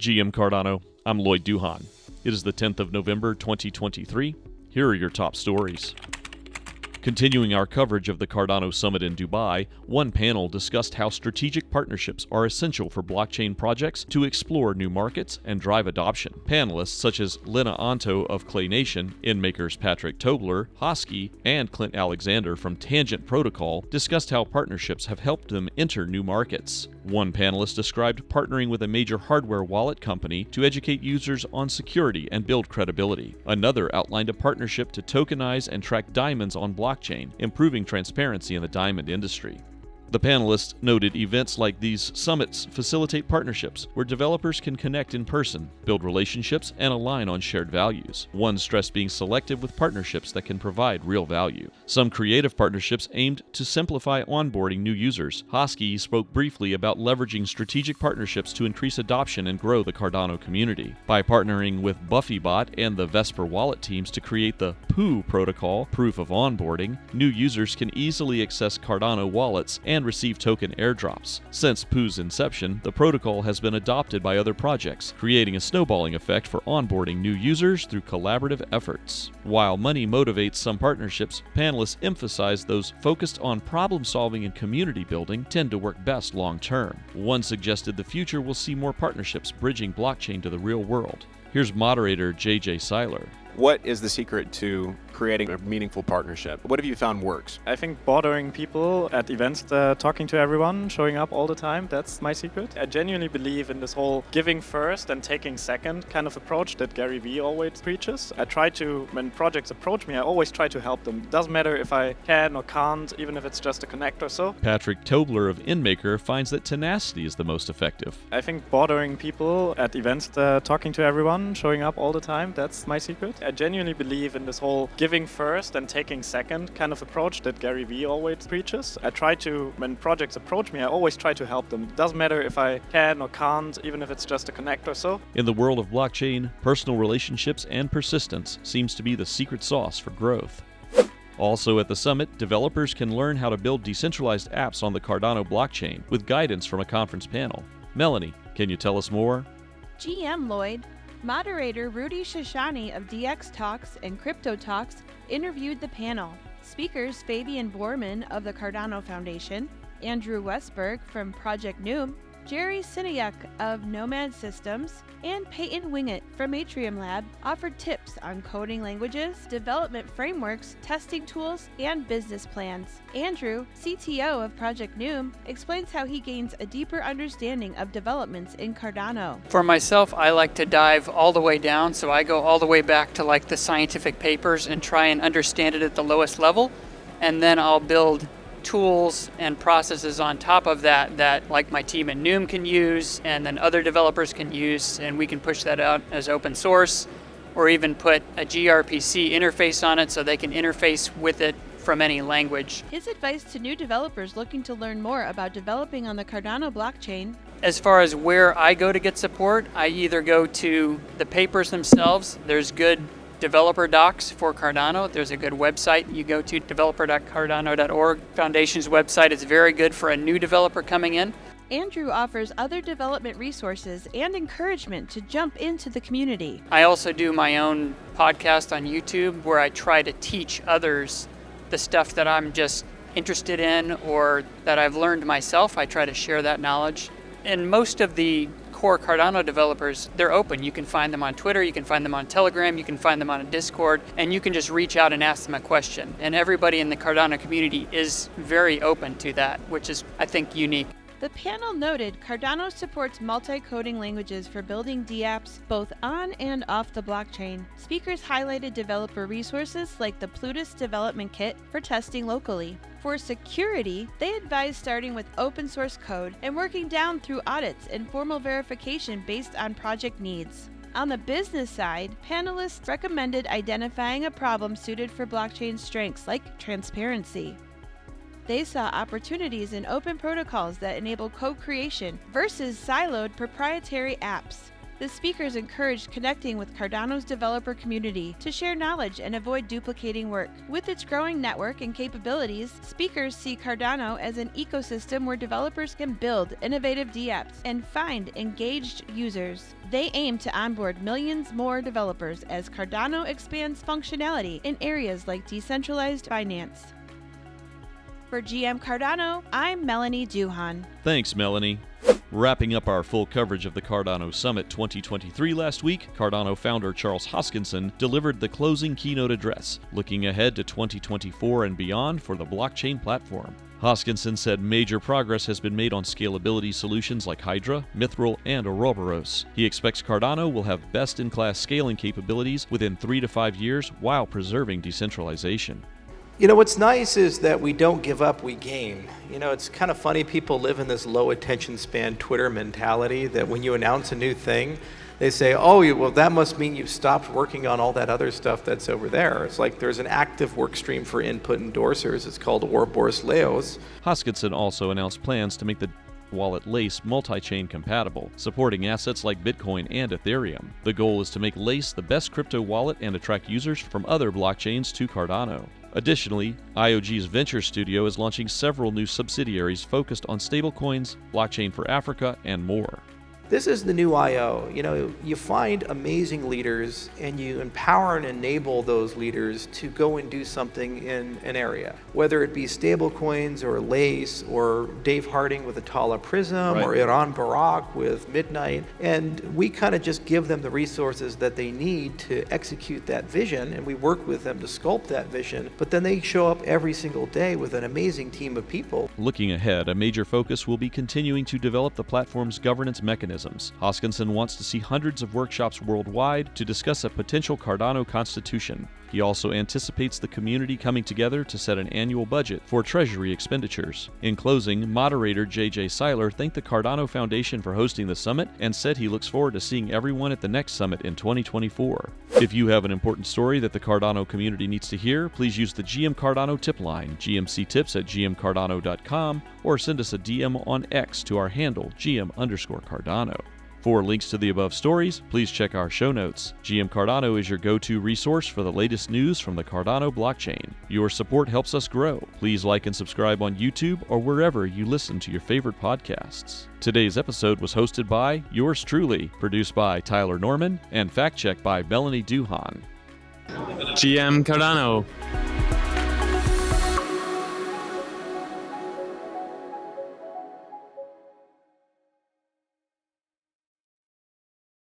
GM Cardano, I'm Lloyd Duhan. It is the 10th of November 2023. Here are your top stories. Continuing our coverage of the Cardano Summit in Dubai, one panel discussed how strategic partnerships are essential for blockchain projects to explore new markets and drive adoption. Panelists such as Lena Anto of Clay Nation, InMaker's Patrick Tobler, Hosky, and Clint Alexander from Tangent Protocol discussed how partnerships have helped them enter new markets. One panelist described partnering with a major hardware wallet company to educate users on security and build credibility. Another outlined a partnership to tokenize and track diamonds on blockchain, improving transparency in the diamond industry. The panelists noted events like these summits facilitate partnerships where developers can connect in person, build relationships, and align on shared values. One stressed being selective with partnerships that can provide real value. Some creative partnerships aimed to simplify onboarding new users. Hosky spoke briefly about leveraging strategic partnerships to increase adoption and grow the Cardano community. By partnering with BuffyBot and the Vesper wallet teams to create the POO protocol, proof of onboarding, new users can easily access Cardano wallets and receive token airdrops. Since POO's inception, the protocol has been adopted by other projects, creating a snowballing effect for onboarding new users through collaborative efforts. While money motivates some partnerships, panelists emphasize those focused on problem solving and community building tend to work best long term. One suggested the future will see more partnerships bridging blockchain to the real world. Here's moderator JJ Seiler. What is the secret to creating a meaningful partnership? What have you found works? I think bothering people at events, talking to everyone, showing up all the time, that's my secret. I genuinely believe in this whole giving first and taking second kind of approach that Gary Vee always preaches. I try to, when projects approach me, I always try to help them. Doesn't matter if I can or can't, even if it's just a connect or so. Patrick Tobler of InMaker finds that tenacity is the most effective. I think bothering people at events, talking to everyone, showing up all the time, that's my secret. I genuinely believe in this whole giving first and taking second kind of approach that Gary Vee always preaches. I try to, when projects approach me, I always try to help them. Doesn't matter if I can or can't, even if it's just a connect or so. In the world of blockchain, personal relationships and persistence seems to be the secret sauce for growth. Also at the summit, developers can learn how to build decentralized apps on the Cardano blockchain with guidance from a conference panel. Melanie, can you tell us more? GM Lloyd. Moderator Rudy Shoshani of DX Talks and Crypto Talks interviewed the panel. Speakers Fabian Borman of the Cardano Foundation, Andrew Westberg from Project Noom, Jerry Sinayak of Nomad Systems, and Peyton Wingett from Atrium Lab offered tips on coding languages, development frameworks, testing tools, and business plans. Andrew, CTO of Project Noom, explains how he gains a deeper understanding of developments in Cardano. For myself, I like to dive all the way down, so I go all the way back to like the scientific papers and try and understand it at the lowest level, and then I'll build tools and processes on top of that like my team at Noom can use and then other developers can use, and we can push that out as open source or even put a gRPC interface on it so they can interface with it from any language. His advice to new developers looking to learn more about developing on the Cardano blockchain. As far as where I go to get support, I either go to the papers themselves. There's good developer docs for Cardano. There's a good website you go to, developer.cardano.org. Foundation's website is very good for a new developer coming in. Andrew offers other development resources and encouragement to jump into the community. I also do my own podcast on YouTube where I try to teach others the stuff that I'm just interested in or that I've learned myself. I try to share that knowledge. And most of the core Cardano developers, they're open. You can find them on Twitter, you can find them on Telegram, you can find them on Discord, and you can just reach out and ask them a question. And everybody in the Cardano community is very open to that, which is, I think, unique. The panel noted Cardano supports multi-coding languages for building dApps both on and off the blockchain. Speakers highlighted developer resources like the Plutus Development Kit for testing locally. For security, they advised starting with open source code and working down through audits and formal verification based on project needs. On the business side, panelists recommended identifying a problem suited for blockchain strengths like transparency. They saw opportunities in open protocols that enable co-creation versus siloed proprietary apps. The speakers encouraged connecting with Cardano's developer community to share knowledge and avoid duplicating work. With its growing network and capabilities, speakers see Cardano as an ecosystem where developers can build innovative dApps and find engaged users. They aim to onboard millions more developers as Cardano expands functionality in areas like decentralized finance. For GM Cardano, I'm Melanie Duhan. Thanks, Melanie. Wrapping up our full coverage of the Cardano Summit 2023 last week, Cardano founder Charles Hoskinson delivered the closing keynote address, looking ahead to 2024 and beyond for the blockchain platform. Hoskinson said major progress has been made on scalability solutions like Hydra, Mithril, and Ouroboros. He expects Cardano will have best-in-class scaling capabilities within 3 to 5 years while preserving decentralization. You know, what's nice is that we don't give up, we game. You know, it's kind of funny, people live in this low attention span Twitter mentality that when you announce a new thing, they say, oh, well, that must mean you've stopped working on all that other stuff that's over there. It's like there's an active work stream for input endorsers. It's called Ouroboros Leos. Hoskinson also announced plans to make the wallet Lace multi-chain compatible, supporting assets like Bitcoin and Ethereum. The goal is to make Lace the best crypto wallet and attract users from other blockchains to Cardano. Additionally, IOG's Venture Studio is launching several new subsidiaries focused on stablecoins, blockchain for Africa, and more. This is the new I.O. You know, you find amazing leaders and you empower and enable those leaders to go and do something in an area, whether it be stablecoins or Lace or Dave Harding with Atala Prism or Iran Barak with Midnight. And we kind of just give them the resources that they need to execute that vision, and we work with them to sculpt that vision. But then they show up every single day with an amazing team of people. Looking ahead, a major focus will be continuing to develop the platform's governance mechanisms. Hoskinson wants to see hundreds of workshops worldwide to discuss a potential Cardano constitution. He also anticipates the community coming together to set an annual budget for treasury expenditures. In closing, moderator JJ Seiler thanked the Cardano Foundation for hosting the summit and said he looks forward to seeing everyone at the next summit in 2024. If you have an important story that the Cardano community needs to hear, please use the GM Cardano tip line, gmctips@gmcardano.com, or send us a DM on X to our handle, GM_Cardano. For links to the above stories, please check our show notes. GM Cardano is your go-to resource for the latest news from the Cardano blockchain. Your support helps us grow. Please like and subscribe on YouTube or wherever you listen to your favorite podcasts. Today's episode was hosted by yours truly, produced by Tyler Norman, and fact-checked by Melanie Duhan. GM Cardano.